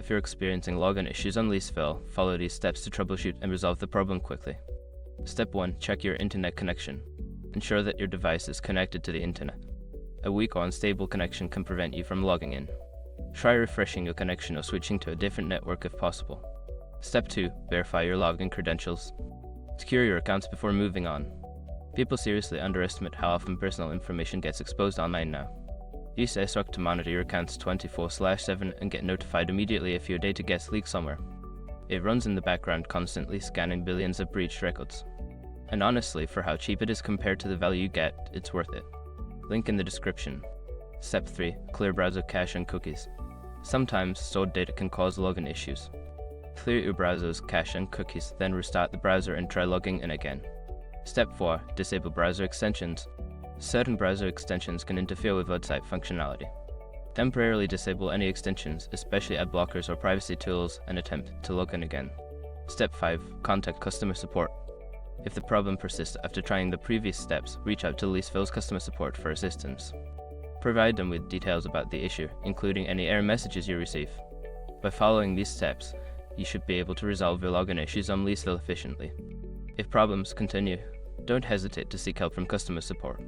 If you're experiencing login issues on LeaseVille, follow these steps to troubleshoot and resolve the problem quickly. Step 1. Check your internet connection. Ensure that your device is connected to the internet. A weak or unstable connection can prevent you from logging in. Try refreshing your connection or switching to a different network if possible. Step 2. Verify your login credentials. Secure your accounts before moving on. People seriously underestimate how often personal information gets exposed online now. Use SROC to monitor your accounts 24/7 and get notified immediately if your data gets leaked somewhere. It runs in the background constantly scanning billions of breached records. And honestly, for how cheap it is compared to the value you get, it's worth it. Link in the description. Step 3. Clear browser cache and cookies. Sometimes stored data can cause login issues. Clear your browser's cache and cookies, then restart the browser and try logging in again. Step 4. Disable browser extensions. Certain browser extensions can interfere with website functionality. Temporarily disable any extensions, especially ad blockers or privacy tools, and attempt to log in again. Step 5. Contact customer support. If the problem persists after trying the previous steps, reach out to LeaseVille's customer support for assistance. Provide them with details about the issue, including any error messages you receive. By following these steps, you should be able to resolve your login issues on LeaseVille efficiently. If problems continue, don't hesitate to seek help from customer support.